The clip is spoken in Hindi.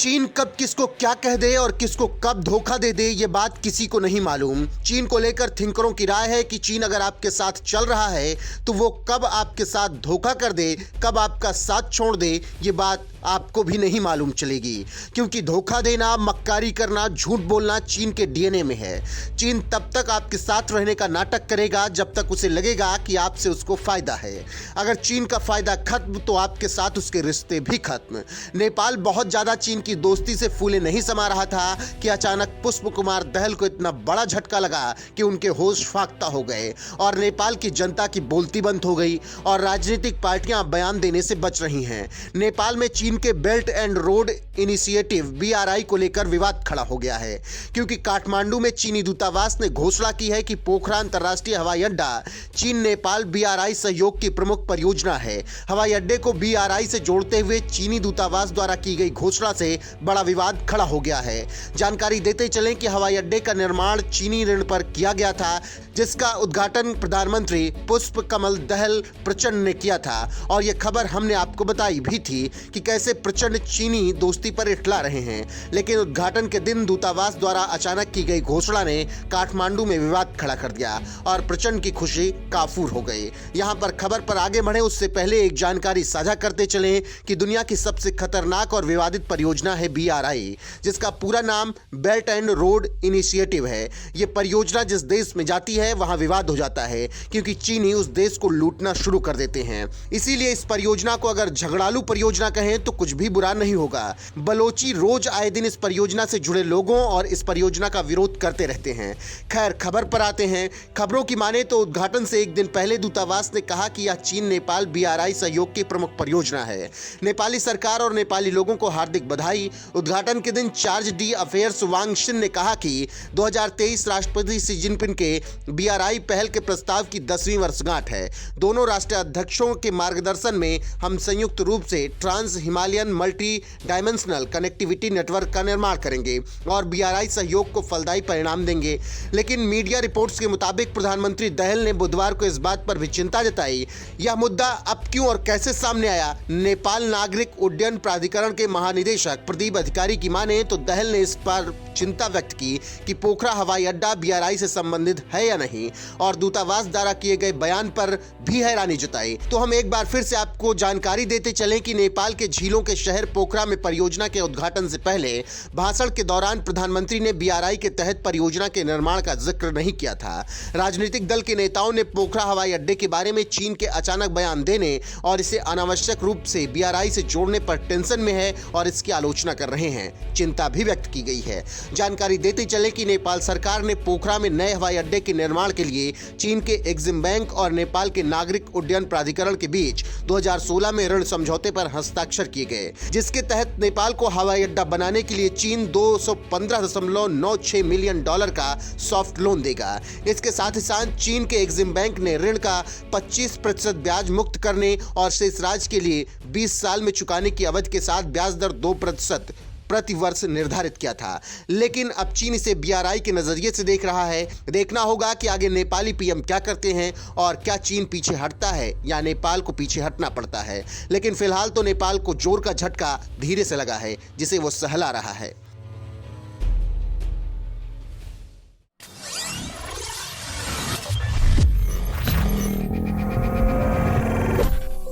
चीन कब किसको क्या कह दे और किसको कब धोखा दे दे ये बात किसी को नहीं मालूम। चीन को लेकर थिंकरों की राय है कि चीन अगर आपके साथ चल रहा है तो वो कब आपके साथ धोखा कर दे, कब आपका साथ छोड़ दे, ये बात आपको भी नहीं मालूम चलेगी। क्योंकि धोखा देना, मक्कारी करना, झूठ बोलना चीन के डीएनए में है। चीन तब तक आपके साथ रहने का नाटक करेगा जब तक उसे लगेगा कि आपसे उसको फायदा है। अगर चीन का फायदा खत्म तो आपके साथ उसके रिश्ते भी खत्म। नेपाल बहुत ज्यादा चीन की दोस्ती से फूले नहीं समा रहा था कि अचानक पुष्प कुमार दहल को इतना बड़ा झटका लगा कि उनके होश फाख्ता हो गए और नेपाल की जनता की बोलती बंद हो गई और राजनीतिक पार्टियां बयान देने से बच रही हैं। नेपाल में चीन के belt and road initiative BRI को लेकर विवाद खड़ा हो गया है, क्योंकि काठमांडू में चीनी दूतावास ने घोषणा की है कि पोखरा अंतर्राष्ट्रीय हवाई अड्डा चीन नेपाल बीआरआई सहयोग की प्रमुख परियोजना है। हवाई अड्डे को बीआरआई से जोड़ते हुए चीनी दूतावास द्वारा की गई घोषणा से बड़ा विवाद खड़ा हो गया है। जानकारी देते चलें कि हवाई अड्डे का निर्माण चीनी ऋण पर किया गया था, जिसका उद्घाटन प्रधानमंत्री पुष्प कमल दहल प्रचंड ने किया था और यह खबर हमने आपको बताई भी थी कि कैसे प्रचंड चीनी दोस्ती पर इठला रहे हैं। लेकिन उद्घाटन के दिन दूतावास द्वारा अचानक की गई घोषणा ने काठमांडू में विवाद खड़ा कर दिया और प्रचंड की खुशी काफूर हो गई। यहां पर खबर पर आगे बढ़े उससे पहले एक जानकारी साझा करते चलें कि दुनिया की सबसे खतरनाक और विवादित परियोजना है बीआरआई, जिसका पूरा नाम बेल्ट एंड रोड इनिशिएटिव है। यह परियोजना जिस देश में जाती है वहां विवाद हो जाता है, क्योंकि चीनी उस देश को लूटना शुरू कर देते हैं। इसीलिए इस परियोजना को अगर झगड़ालू परियोजना कहें तो कुछ भी बुरा नहीं होगा। बलोची रोज आए दिन इस परियोजना से जुड़े लोगों और इस परियोजना का विरोध करते रहते हैं। खैर, खबर पर आते हैं। खबरों की माने तो उद्घाटन से एक दिन पहले दूतावास ने कहा कि यह चीन नेपाल बीआरआई सहयोग की प्रमुख परियोजना है। नेपाली सरकार और नेपाली लोगों को हार्दिक बधाई। उद्घाटन के दिन चार्ज डी अफेयर्स वांग शिन ने कहा कि 2023 राष्ट्रपति शी जिनपिंग के बीआरआई पहल के प्रस्ताव की 10वीं वर्षगांठ है। दोनों राष्ट्रीय अध्यक्षों के मार्गदर्शन में हम संयुक्त रूप से trans Himalayan multi dimensional connectivity network का निर्माण करेंगे और बीआरआई सहयोग को फलदायी परिणाम देंगे। लेकिन मीडिया रिपोर्ट्स के मुताबिक प्रधानमंत्री दहल ने बुधवार को इस बात पर भी चिंता जताई। यह मुद्दा अब क्यों और कैसे सामने आया? नेपाल नागरिक उड्डयन प्राधिकरण के महानिदेशक प्रदीप अधिकारी की माने तो दहल ने इस पर चिंता व्यक्त की कि पोखरा हवाई अड्डा बीआरआई से संबंधित है या नहीं, और दूतावास द्वारा किए गए बयान पर भी हैरानी जताई। तो हम एक बार फिर से आपको जानकारी देते चलें कि नेपाल के झीलों के शहर पोखरा में परियोजना के उद्घाटन से पहले भाषण के दौरान प्रधानमंत्री ने बीआरआई के तहत परियोजना के निर्माण का जिक्र नहीं किया था। राजनीतिक दल के नेताओं ने पोखरा हवाई अड्डे के बारे में चीन के अचानक बयान देने और इसे अनावश्यक रूप से बीआरआई से जोड़ने पर टेंशन में है और इसकी आलोचना कर रहे हैं। चिंता भी व्यक्त की गई है। जानकारी देते चले कि नेपाल सरकार ने पोखरा में नए हवाई अड्डे के निर्माण के लिए चीन के एक्सिम बैंक और नेपाल के नागरिक उड्डयन प्राधिकरण के बीच 2016 में ऋण समझौते पर हस्ताक्षर किए गए, जिसके तहत नेपाल को हवाई अड्डा बनाने के लिए चीन 215.96 मिलियन डॉलर का सॉफ्ट लोन देगा। इसके साथ ही साथ चीन के एक्सिम बैंक ने ऋण का 25% ब्याज मुक्त करने और शेष राशि के लिए 20 साल में चुकाने की अवधि के साथ ब्याज दर 2% प्रति वर्ष निर्धारित किया था। लेकिन अब चीन इसे बीआरआई के नजरिए से देख रहा है। देखना होगा कि आगे नेपाली पीएम क्या करते हैं और क्या चीन पीछे हटता है या नेपाल को पीछे हटना पड़ता है। लेकिन फिलहाल तो नेपाल को जोर का झटका धीरे से लगा है, जिसे वो सहला रहा है।